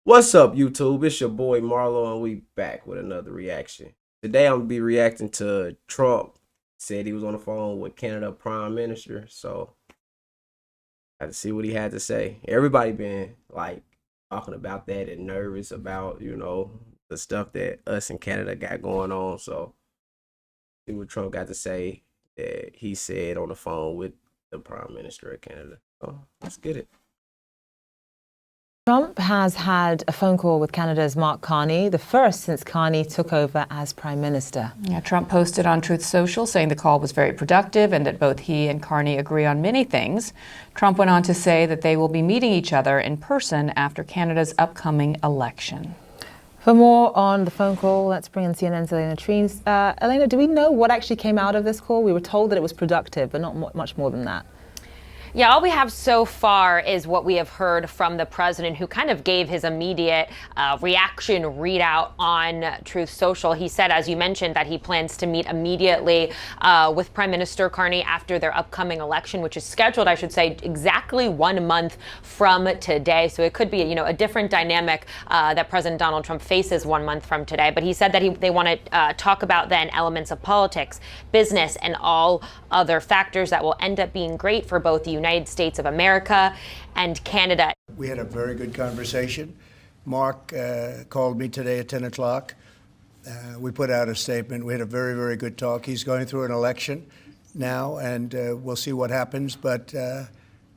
What's up, YouTube? It's your boy Marlo, and we back with another reaction. Today, I'm gonna be reacting to Trump. Said he was on the phone with Canada Prime Minister, so I had to see what he had to say. Everybody been like talking about that and nervous about the stuff that us in Canada got going on. So see what Trump got to say that he said on the phone with the Prime Minister of Canada. So let's get it. Trump has had a phone call with Canada's Mark Carney, the first since Carney took over as Prime Minister. Yeah, Trump posted on Truth Social saying the call was very productive and that both he and Carney agree on many things. Trump went on to say that they will be meeting each other in person after Canada's upcoming election. For more on the phone call, let's bring in CNN's Elena Trines. Elena, do we know what actually came out of this call? We were told that it was productive, but not much more than that. Yeah, all we have so far is what we have heard from the president, who kind of gave his immediate reaction readout on Truth Social. He said, as you mentioned, that he plans to meet immediately with Prime Minister Carney after their upcoming election, which is scheduled, I should say, exactly 1 month from today. So it could be, a different dynamic that President Donald Trump faces 1 month from today. But he said that they want to talk about then elements of politics, business, and all other factors that will end up being great for both the United States of America and Canada. We had a very good conversation. Mark called me today at 10 o'clock. We put out a statement. We had a very, very good talk. He's going through an election now, and we'll see what happens. But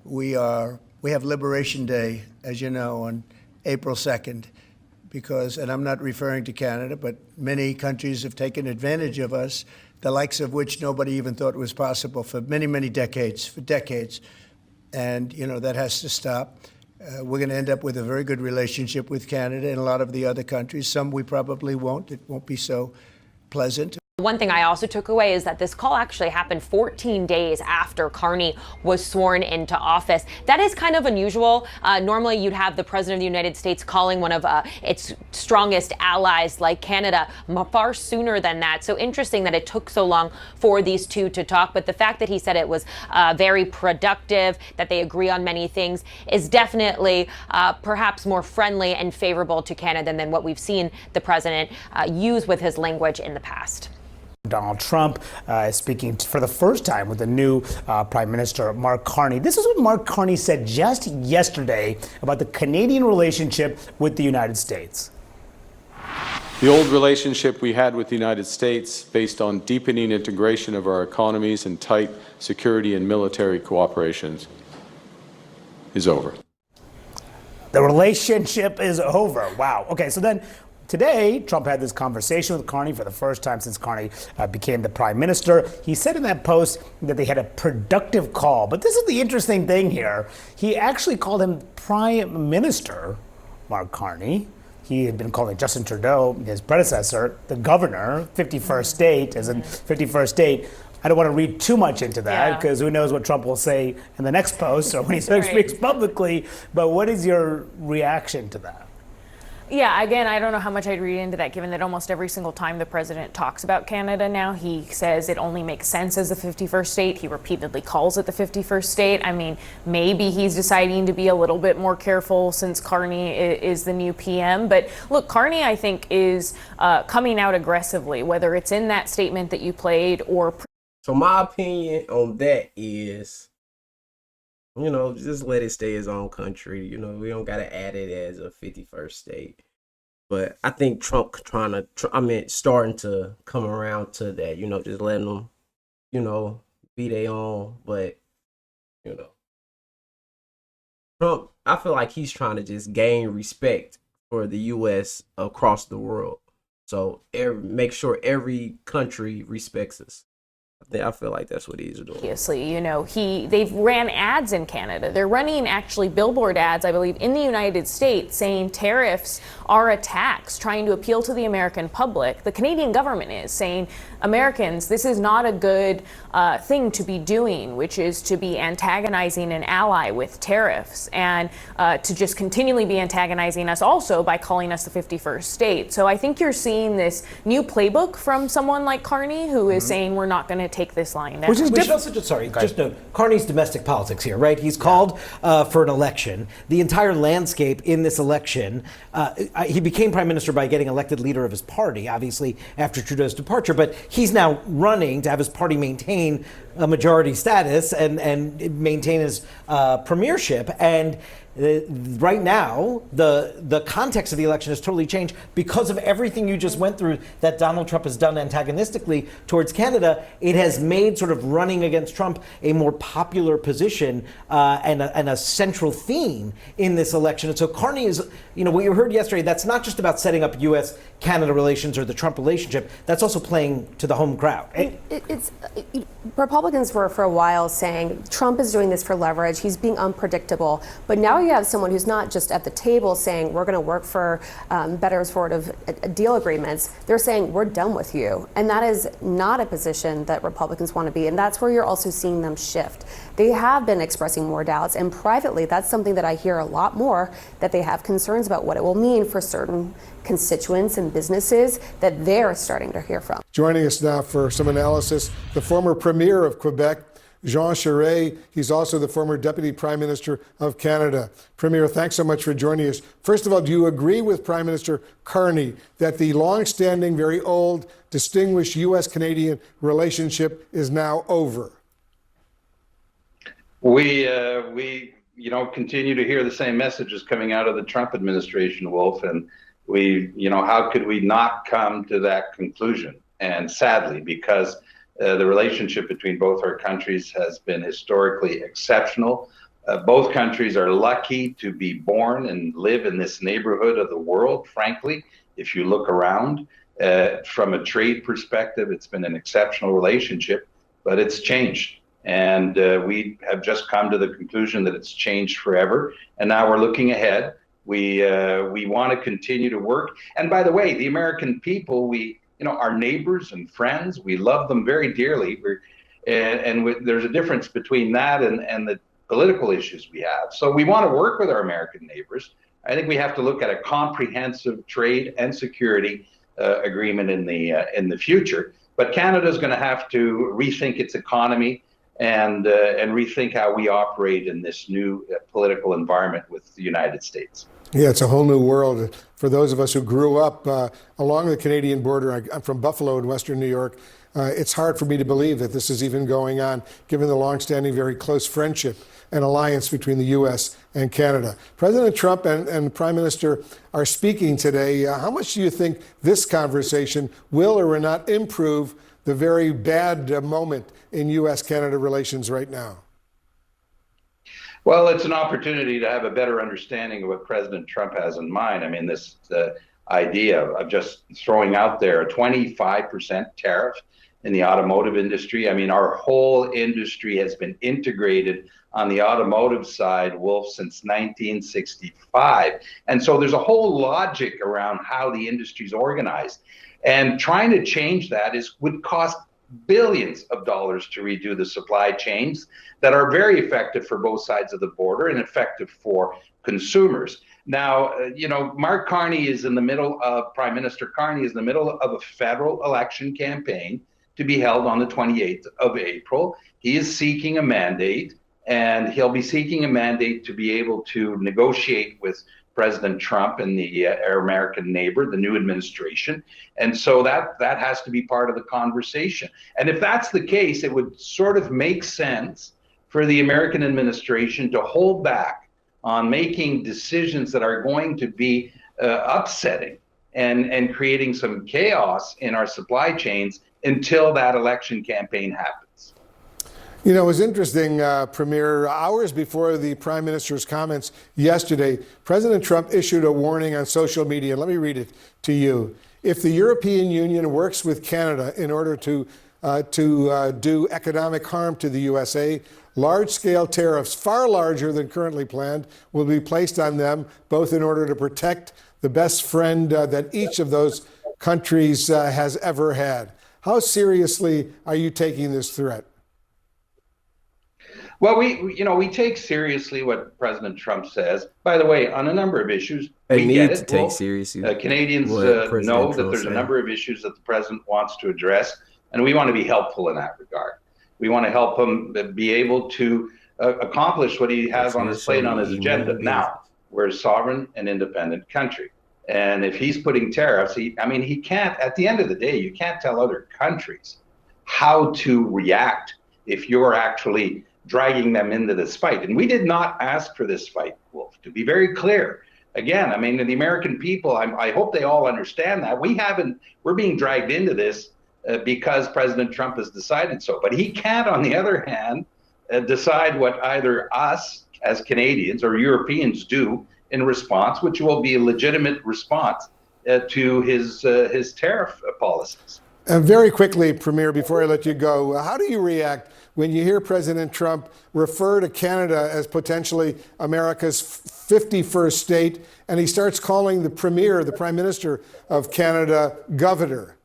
we have Liberation Day, as you know, on April 2nd, and I'm not referring to Canada, but many countries have taken advantage of us, the likes of which nobody even thought was possible for many, many decades, And, that has to stop. We're going to end up with a very good relationship with Canada and a lot of the other countries. Some we probably won't. It won't be so pleasant. One thing I also took away is that this call actually happened 14 days after Carney was sworn into office. That is kind of unusual. Normally, you'd have the President of the United States calling one of its strongest allies like Canada far sooner than that. So interesting that it took so long for these two to talk. But the fact that he said it was very productive, that they agree on many things, is definitely perhaps more friendly and favorable to Canada than what we've seen the president use with his language in the past. Donald Trump speaking for the first time with the new Prime Minister, Mark Carney. This is what Mark Carney said just yesterday about the Canadian relationship with the United States. The old relationship we had with the United States, based on deepening integration of our economies and tight security and military cooperation, is over. The relationship is over. Wow. Okay, so then today, Trump had this conversation with Carney for the first time since Carney became the prime minister. He said in that post that they had a productive call. But this is the interesting thing here. He actually called him Prime Minister, Mark Carney. He had been calling Justin Trudeau, his predecessor, the governor, 51st state, as in 51st state. I don't want to read too much into that because who knows what Trump will say in the next post or when he speaks publicly. But what is your reaction to that? Yeah, again, I don't know how much I'd read into that, given that almost every single time the president talks about Canada now, he says it only makes sense as the 51st state. He repeatedly calls it the 51st state. I mean, maybe he's deciding to be a little bit more careful since Carney is the new PM. But look, Carney, I think, is coming out aggressively, whether it's in that statement that you played or... So my opinion on that is, just let it stay his own country. We don't got to add it as a 51st state. But I think Trump starting to come around to that, just letting them, be their own. But, Trump, I feel like he's trying to just gain respect for the U.S. across the world. So make sure every country respects us. I feel like that's what he's doing. Obviously, they've ran ads in Canada. They're running actually billboard ads, I believe, in the United States saying tariffs are a tax, trying to appeal to the American public. The Canadian government is saying, Americans, this is not a good thing to be doing, which is to be antagonizing an ally with tariffs and to just continually be antagonizing us also by calling us the 51st state. So I think you're seeing this new playbook from someone like Carney, who is saying we're not going to take this line down. Which is We should also just note Carney's domestic politics here, right? He's called for an election. The entire landscape in this election, he became prime minister by getting elected leader of his party, obviously after Trudeau's departure, but he's now running to have his party maintain a majority status and maintain his premiership. And right now, the context of the election has totally changed because of everything you just went through that Donald Trump has done antagonistically towards Canada. It has made sort of running against Trump a more popular position and a central theme in this election. And so Carney is, what you heard yesterday, that's not just about setting up U.S.-Canada relations or the Trump relationship. That's also playing to the home crowd. Republicans were for a while saying Trump is doing this for leverage. He's being unpredictable. But now you have someone who's not just at the table saying we're going to work for better sort of deal agreements. They're saying we're done with you. And that is not a position that Republicans want to be. And that's where you're also seeing them shift. They have been expressing more doubts. And privately, that's something that I hear a lot more, that they have concerns about what it will mean for certain constituents and businesses that they're starting to hear from. Joining us now for some analysis, the former Premier of Quebec, Jean Charest. He's also the former Deputy Prime Minister of Canada. Premier, thanks so much for joining us. First of all, do you agree with Prime Minister Carney that the long-standing, very old, distinguished U.S.-Canadian relationship is now over? We continue to hear the same messages coming out of the Trump administration, Wolf, and how could we not come to that conclusion? And sadly, because the relationship between both our countries has been historically exceptional. Both countries are lucky to be born and live in this neighborhood of the world, frankly. If you look around, from a trade perspective, it's been an exceptional relationship, but it's changed. And we have just come to the conclusion that it's changed forever. And now we're looking ahead. We want to continue to work. And by the way, the American people, our neighbors and friends, we love them very dearly. There's a difference between that and the political issues we have. So we want to work with our American neighbors. I think we have to look at a comprehensive trade and security agreement in the future. But Canada's going to have to rethink its economy and rethink how we operate in this new political environment with the United States. Yeah, it's a whole new world. For those of us who grew up along the Canadian border, I'm from Buffalo in Western New York, it's hard for me to believe that this is even going on, given the longstanding, very close friendship and alliance between the U.S. and Canada. President Trump and Prime Minister are speaking today. How much do you think this conversation will or will not improve the very bad moment in U.S.-Canada relations right now? Well, it's an opportunity to have a better understanding of what President Trump has in mind. I mean, this idea of just throwing out there a 25% tariff in the automotive industry. I mean, our whole industry has been integrated on the automotive side, Wolf, since 1965. And so there's a whole logic around how the industry is organized. And trying to change that would cost billions of dollars to redo the supply chains that are very effective for both sides of the border and effective for consumers. Now, Mark Carney is in the middle of, Prime Minister Carney is in the middle of a federal election campaign to be held on the 28th of April. He is seeking a mandate, and he'll be seeking a mandate to be able to negotiate with President Trump and our American neighbor, the new administration. And so that has to be part of the conversation. And if that's the case, it would sort of make sense for the American administration to hold back on making decisions that are going to be upsetting and creating some chaos in our supply chains until that election campaign happens. You know, it was interesting, Premier, hours before the Prime Minister's comments yesterday, President Trump issued a warning on social media. Let me read it to you. If the European Union works with Canada in order to do economic harm to the USA, large-scale tariffs, far larger than currently planned, will be placed on them, both in order to protect the best friend that each of those countries has ever had. How seriously are you taking this threat? Well, we take seriously what President Trump says. By the way, on a number of issues, we need get to it. take seriously. Canadians know that there's a number of issues that the president wants to address. And we want to be helpful in that regard. We want to help him be able to accomplish what he has on his plate, on his agenda. Now, we're a sovereign and independent country. And if he's putting tariffs, he can't, at the end of the day, you can't tell other countries how to react if you're actually dragging them into this fight. And we did not ask for this fight, Wolf, to be very clear. Again, I mean, the American people, I hope they all understand that. We're being dragged into this because President Trump has decided so. But he can't, on the other hand, decide what either us as Canadians or Europeans do in response, which will be a legitimate response to his tariff policies. And very quickly, Premier, before I let you go, how do you react when you hear President Trump refer to Canada as potentially America's 51st state, and he starts calling the Premier, the Prime Minister of Canada, governor?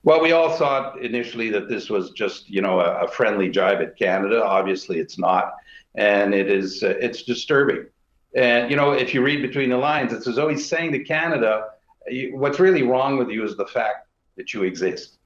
Well, we all thought initially that this was just, a friendly jibe at Canada. Obviously, it's not, and it's disturbing. And if you read between the lines, it's as though he's saying to Canada, what's really wrong with you is the fact that you exist.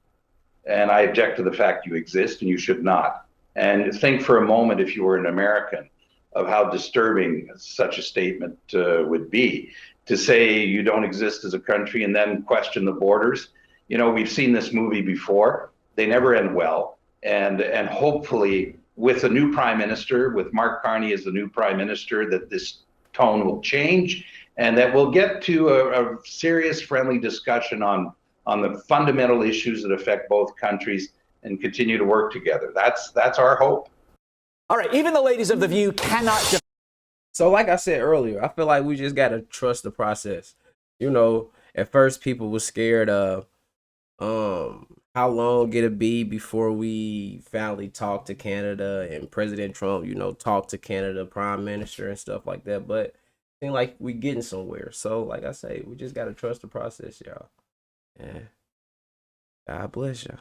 And I object to the fact you exist, and you should not. And think for a moment, if you were an American, of how disturbing such a statement would be, to say you don't exist as a country and then question the borders. We've seen this movie before. They never end well. And hopefully with a new prime minister, with Mark Carney as the new prime minister, that this tone will change and that we'll get to a serious, friendly discussion on the fundamental issues that affect both countries and continue to work together. That's our hope. All right, even the ladies of The View cannot... So like I said earlier, I feel like we just got to trust the process. At first people were scared of how long it'll be before we finally talk to Canada and President Trump, talk to Canada Prime Minister and stuff like that. But it seems like we getting somewhere. So like I say, we just got to trust the process, y'all. And God bless y'all.